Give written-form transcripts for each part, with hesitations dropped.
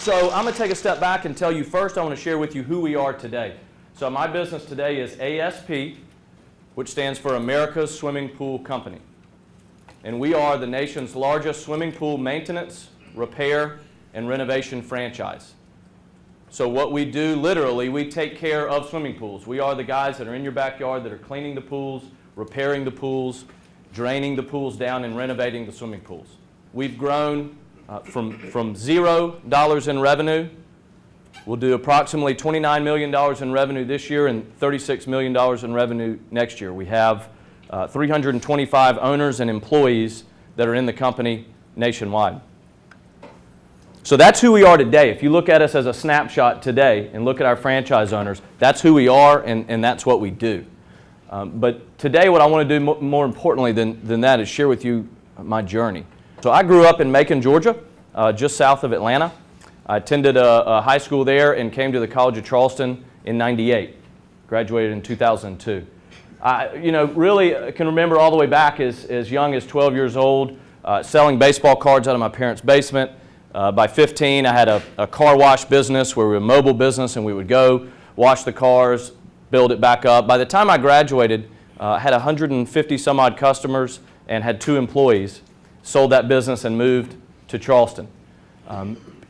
So I'm going to take a step back and tell you first I want to share with you who we are today. So my business today is ASP, which stands for America's Swimming Pool Company. And we are the nation's largest swimming pool maintenance, repair, and renovation franchise. So what we do, literally, we take care of swimming pools. We are the guys that are in your backyard that are cleaning the pools, repairing the pools, draining the pools down, and renovating the swimming pools. We've grown from $0 in revenue. We'll do approximately $29 million in revenue this year and $36 million in revenue next year. We have 325 owners and employees that are in the company nationwide. So that's who we are today. If you look at us as a snapshot today and look at our franchise owners, that's who we are and that's what we do. But today what I want to do more importantly than that is share with you my journey. So I grew up in Macon, Georgia, just south of Atlanta. I attended a high school there and came to the College of Charleston in '98. Graduated in 2002. Really can remember all the way back as young as 12 years old, selling baseball cards out of my parents' basement. By 15, I had a car wash business where we were a mobile business and we would go wash the cars, build it back up. By the time I graduated, I had 150 some odd customers and had 2 employees. Sold that business and moved to Charleston.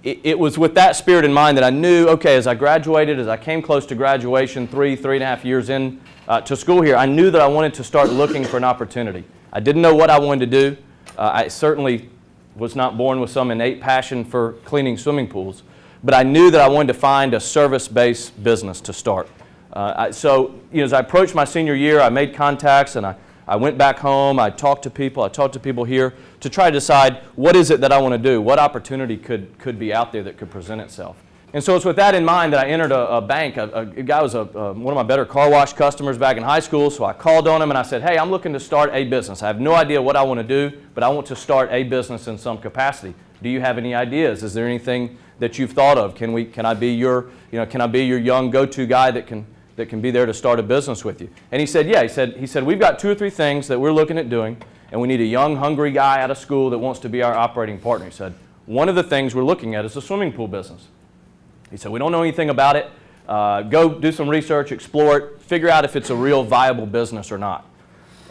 It was with that spirit in mind that I knew, okay, as I graduated, as I came close to graduation, 3.5 years in to school here, I knew that I wanted to start looking for an opportunity. I didn't know what I wanted to do. I certainly was not born with some innate passion for cleaning swimming pools, but I knew that I wanted to find a service-based business to start. As I approached my senior year, I made contacts and I went back home, I talked to people here to try to decide what is it that I want to do, what opportunity could be out there that could present itself. And so it's with that in mind that I entered a bank. A guy was one of my better car wash customers back in high school, so I called on him and I said, hey, I'm looking to start a business. I have no idea what I want to do, but I want to start a business in some capacity. Do you have any ideas? Is there anything that you've thought of? Can I be your young go-to guy that can be there to start a business with you? And he said, yeah. He said, we've got 2 or 3 things that we're looking at doing, and we need a young, hungry guy out of school that wants to be our operating partner. He said, one of the things we're looking at is a swimming pool business. He said, we don't know anything about it. Go do some research, explore it, figure out if it's a real viable business or not.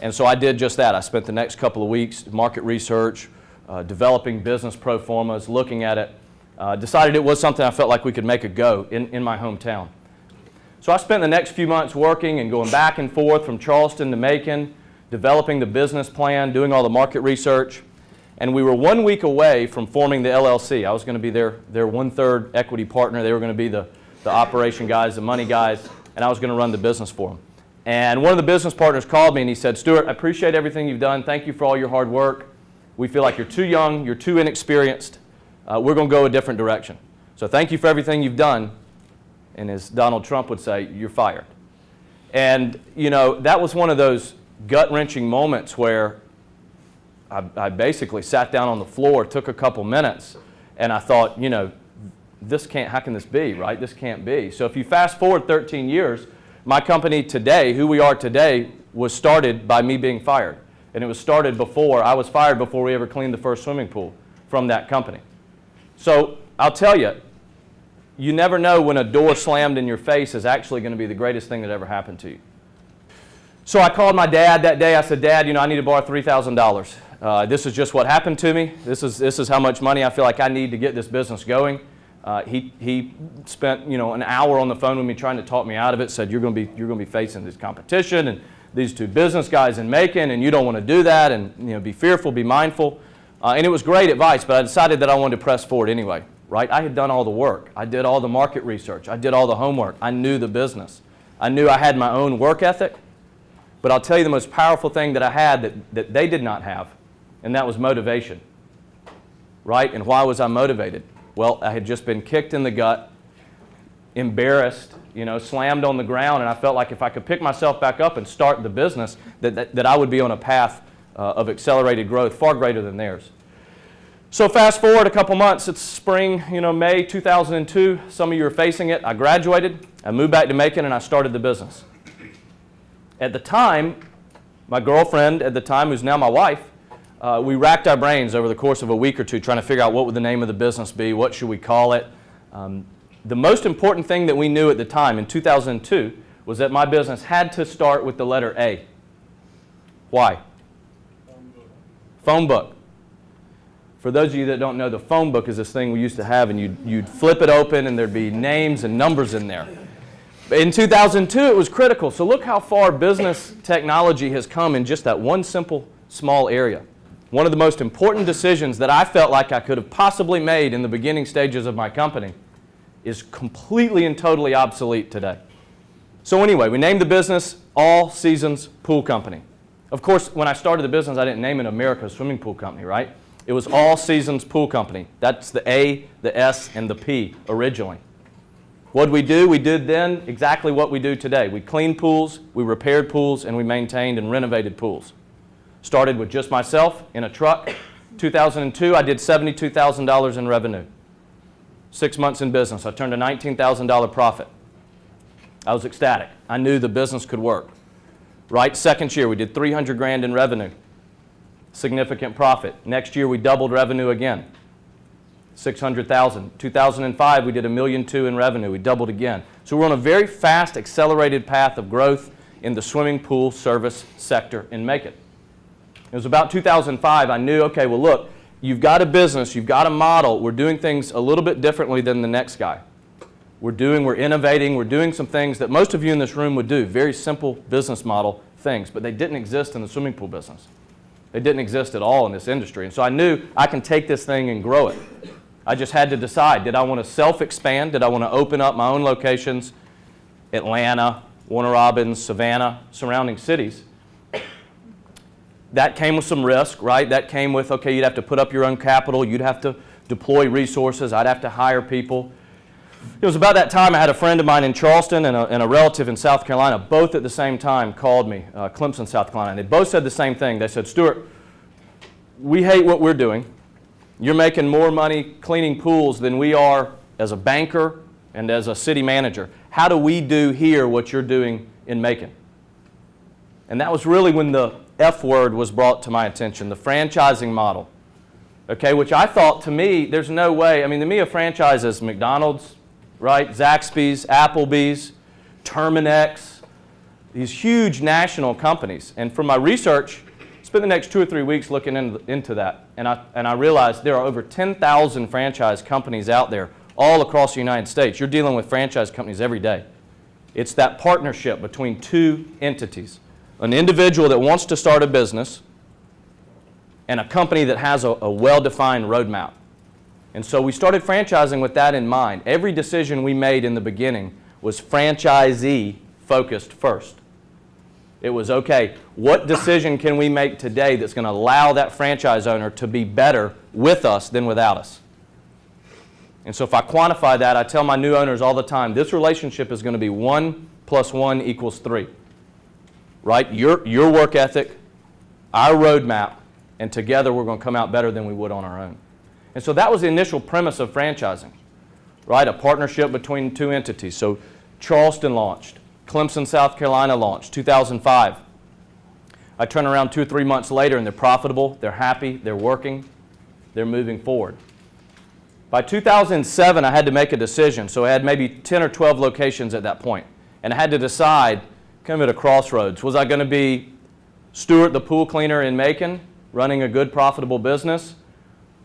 And so I did just that. I spent the next couple of weeks market research, developing business pro formas, looking at it, decided it was something I felt like we could make a go in my hometown. So I spent the next few months working and going back and forth from Charleston to Macon, developing the business plan, doing all the market research, and we were 1 week away from forming the LLC. I was going to be their 1/3 equity partner. They were going to be the operation guys, the money guys, and I was going to run the business for them. And one of the business partners called me and he said, Stewart, I appreciate everything you've done. Thank you for all your hard work. We feel like you're too young, you're too inexperienced. We're going to go a different direction. So thank you for everything you've done. And as Donald Trump would say, you're fired. And, that was one of those gut-wrenching moments where I basically sat down on the floor, took a couple minutes, and I thought, how can this be, right? This can't be. So if you fast forward 13 years, my company today, who we are today, was started by me being fired. And it was started I was fired before we ever cleaned the first swimming pool from that company. So I'll tell you, you never know when a door slammed in your face is actually going to be the greatest thing that ever happened to you. So I called my dad that day. I said, Dad, I need to borrow $3,000. This is just what happened to me. This is how much money I feel like I need to get this business going. He spent an hour on the phone with me trying to talk me out of it. Said you're going to be facing this competition and these 2 business guys in Macon, and you don't want to do that, and be fearful, be mindful. And it was great advice, but I decided that I wanted to press forward anyway. Right? I had done all the work. I did all the market research. I did all the homework. I knew the business. I knew I had my own work ethic. But I'll tell you the most powerful thing that I had that they did not have, and that was motivation. Right? And why was I motivated? Well, I had just been kicked in the gut, embarrassed, slammed on the ground, and I felt like if I could pick myself back up and start the business, that I would be on a path of accelerated growth far greater than theirs. So fast forward a couple months, it's spring, May 2002. Some of you are facing it. I graduated, I moved back to Macon, and I started the business. At the time, my girlfriend at the time, who's now my wife, we racked our brains over the course of a week or two trying to figure out what would the name of the business be, what should we call it. The most important thing that we knew at the time in 2002 was that my business had to start with the letter A. Why? Phone book. Phone book. For those of you that don't know, the phone book is this thing we used to have, and you'd flip it open and there'd be names and numbers in there. In 2002, it was critical. So look how far business technology has come in just that one simple, small area. One of the most important decisions that I felt like I could have possibly made in the beginning stages of my company is completely and totally obsolete today. So anyway, we named the business All Seasons Pool Company. Of course, when I started the business, I didn't name it America's Swimming Pool Company, right? It was All Seasons Pool Company. That's the A, the S, and the P originally. What did we do? We did then exactly what we do today. We cleaned pools, we repaired pools, and we maintained and renovated pools. Started with just myself in a truck. 2002, I did $72,000 in revenue. 6 months in business, I turned a $19,000 profit. I was ecstatic. I knew the business could work. Right? Second year, we did 300 grand in revenue. Significant profit. Next year, we doubled revenue again. 600,000. 2005, we did $1.2 million in revenue. We doubled again. So we're on a very fast, accelerated path of growth in the swimming pool service sector in Macon. It was about 2005, I knew, okay, well look, you've got a business, you've got a model, we're doing things a little bit differently than the next guy. We're innovating, we're doing some things that most of you in this room would do, very simple business model things, but they didn't exist in the swimming pool business. They didn't exist at all in this industry. And so I knew I can take this thing and grow it. I just had to decide, did I want to self-expand? Did I want to open up my own locations? Atlanta, Warner Robins, Savannah, surrounding cities. That came with some risk, right? That came with, okay, you'd have to put up your own capital, you'd have to deploy resources, I'd have to hire people. It was about that time I had a friend of mine in Charleston and a relative in South Carolina, both at the same time called me, Clemson, South Carolina. They both said the same thing. They said, Stewart, we hate what we're doing. You're making more money cleaning pools than we are as a banker and as a city manager. How do we do here what you're doing in Macon? And that was really when the F word was brought to my attention, the franchising model. Okay, which I thought, to me, there's no way. I mean, to me, a franchise is McDonald's, right? Zaxby's, Applebee's, Terminex, these huge national companies. And from my research, spent the next 2 or 3 weeks looking into that. And I realized there are over 10,000 franchise companies out there all across the United States. You're dealing with franchise companies every day. It's that partnership between two entities. An individual that wants to start a business and a company that has a well-defined roadmap. And so we started franchising with that in mind. Every decision we made in the beginning was franchisee focused first. It was, okay, what decision can we make today that's going to allow that franchise owner to be better with us than without us? And so if I quantify that, I tell my new owners all the time, this relationship is going to be 1 + 1 = 3. Right? Your work ethic, our roadmap, and together we're going to come out better than we would on our own. And so that was the initial premise of franchising, right? A partnership between two entities. So Charleston launched, Clemson, South Carolina launched, 2005. I turn around 2 or 3 months later and they're profitable, they're happy, they're working, they're moving forward. By 2007, I had to make a decision. So I had maybe 10 or 12 locations at that point. And I had to decide, kind of at a crossroads, was I going to be Stewart, the pool cleaner in Macon, running a good, profitable business?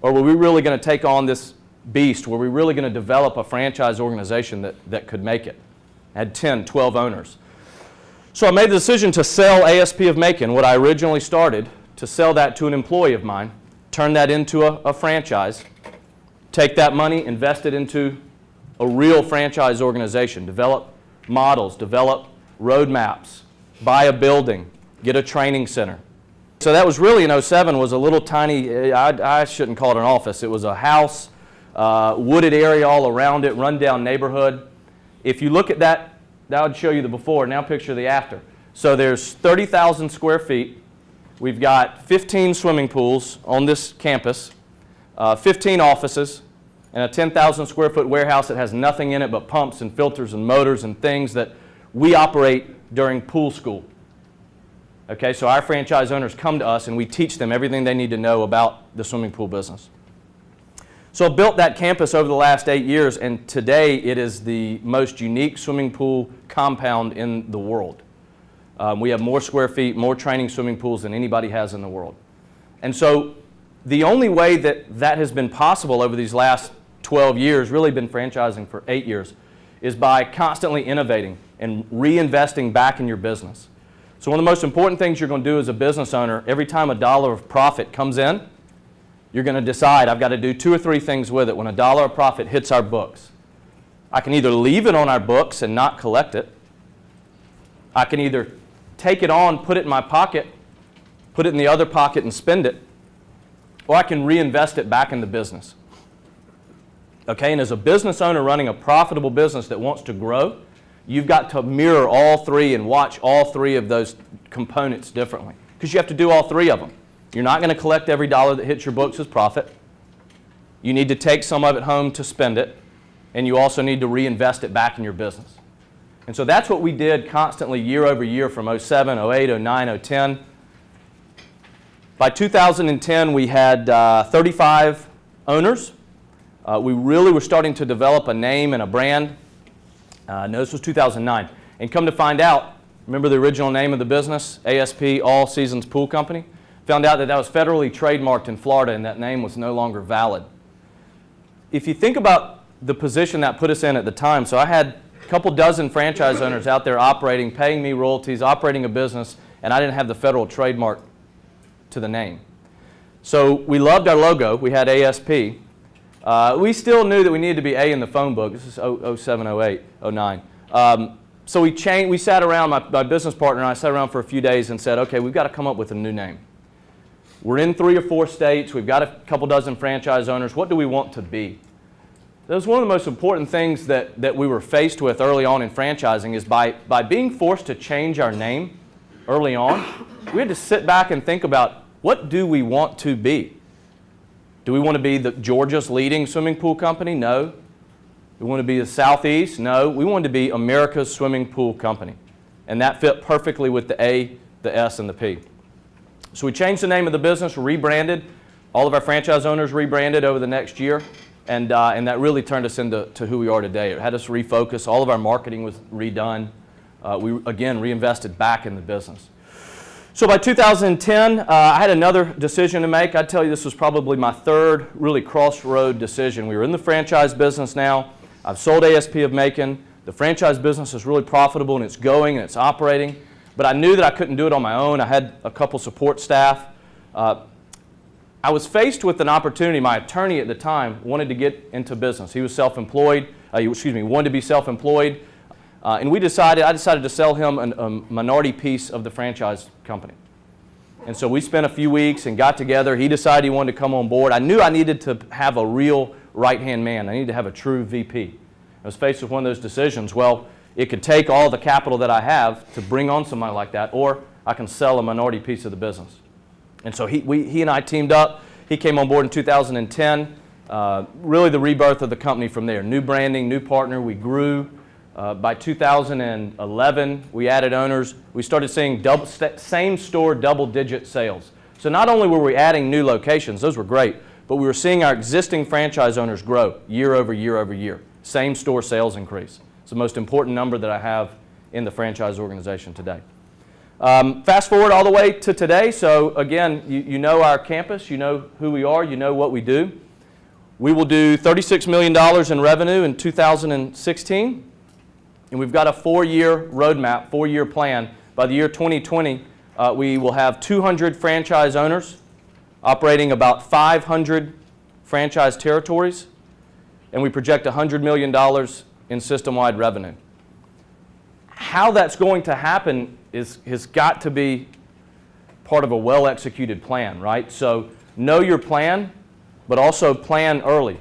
Or were we really going to take on this beast? Were we really going to develop a franchise organization that could make it? I had 10, 12 owners. So I made the decision to sell ASP of Macon, what I originally started, to sell that to an employee of mine, turn that into a franchise, take that money, invest it into a real franchise organization, develop models, develop roadmaps, buy a building, get a training center. So that was really in 07, was a little tiny, I shouldn't call it an office, it was a house, wooded area all around it, rundown neighborhood. If you look at that, that would show you the before, now picture the after. So there's 30,000 square feet, we've got 15 swimming pools on this campus, 15 offices, and a 10,000 square foot warehouse that has nothing in it but pumps and filters and motors and things that we operate during pool school. Okay, so our franchise owners come to us and we teach them everything they need to know about the swimming pool business. So I built that campus over the last 8 years, and today it is the most unique swimming pool compound in the world. We have more square feet, more training swimming pools than anybody has in the world. And so the only way that that has been possible over these last 12 years, really been franchising for 8 years, is by constantly innovating and reinvesting back in your business. So one of the most important things you're going to do as a business owner, every time a dollar of profit comes in, you're going to decide, I've got to do 2 or 3 things with it when a dollar of profit hits our books. I can either leave it on our books and not collect it. I can either take it on, put it in my pocket, put it in the other pocket and spend it, or I can reinvest it back in the business. Okay, and as a business owner running a profitable business that wants to grow, you've got to mirror all 3 and watch all 3 of those components differently, because you have to do all 3 of them. You're not going to collect every dollar that hits your books as profit. You need to take some of it home to spend it, and you also need to reinvest it back in your business. And so that's what we did constantly year over year from 07, 08, 09, 010. By 2010, we had 35 owners. We really were starting to develop a name and a brand. No, this was 2009. And come to find out, remember the original name of the business, ASP, All Seasons Pool Company? Found out that that was federally trademarked in Florida and that name was no longer valid. If you think about the position that put us in at the time, so I had a couple dozen franchise owners out there operating, paying me royalties, operating a business, and I didn't have the federal trademark to the name. So we loved our logo. We had ASP. We still knew that we needed to be A in the phone book. This is 07, 08, 09. So we sat around, my business partner and I sat around for a few days and said, okay, we've got to come up with a new name. We're in 3 or 4 states. We've got a couple dozen franchise owners. What do we want to be? That was one of the most important things that we were faced with early on in franchising is by being forced to change our name early on, we had to sit back and think about what do we want to be? Do we want to be Georgia's leading swimming pool company? No. Do we want to be the Southeast? No. We wanted to be America's swimming pool company. And that fit perfectly with the A, the S, and the P. So we changed the name of the business, rebranded. All of our franchise owners rebranded over the next year, and that really turned us into who we are today. It had us refocus. All of our marketing was redone. We, again, reinvested back in the business. So by 2010, I had another decision to make. I'd tell you this was probably my 3rd really crossroad decision. We were in the franchise business now. I've sold ASP of Macon. The franchise business is really profitable, and it's going, and it's operating. But I knew that I couldn't do it on my own. I had a couple support staff. I was faced with an opportunity. My attorney at the time wanted to get into business. He was self-employed. Wanted to be self-employed. And I decided to sell him a minority piece of the franchise company. And so we spent a few weeks and got together. He decided he wanted to come on board. I knew I needed to have a real right-hand man. I needed to have a true VP. I was faced with one of those decisions. Well, it could take all the capital that I have to bring on somebody like that, or I can sell a minority piece of the business. And so he and I teamed up. He came on board in 2010. Really the rebirth of the company from there. New branding, new partner. We grew. By 2011, we added owners. We started seeing same-store double-digit sales. So not only were we adding new locations, those were great, but we were seeing our existing franchise owners grow year over year over year. Same-store sales increase. It's the most important number that I have in the franchise organization today. Fast forward all the way to today. So again, you know our campus, you know who we are, you know what we do. We will do $36 million in revenue in 2016. And we've got a 4-year roadmap, 4-year plan. By the year 2020, we will have 200 franchise owners operating about 500 franchise territories, and we project $100 million in system-wide revenue. How that's going to happen has got to be part of a well-executed plan, right? So know your plan, but also plan early,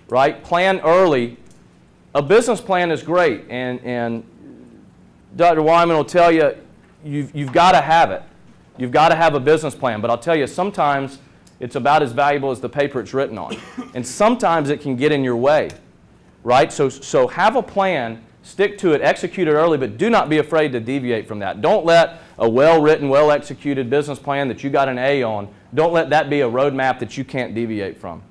right? Plan early. A business plan is great, and Dr. Wyman will tell you, you've got to have it. You've got to have a business plan, but I'll tell you, sometimes it's about as valuable as the paper it's written on. And sometimes it can get in your way, right? So have a plan, stick to it, execute it early, but do not be afraid to deviate from that. Don't let a well-written, well-executed business plan that you got an A on, don't let that be a roadmap that you can't deviate from.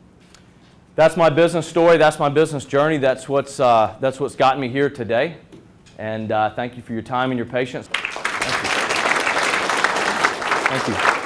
That's my business story. That's my business journey. That's what's gotten me here today. And thank you for your time and your patience. Thank you. Thank you.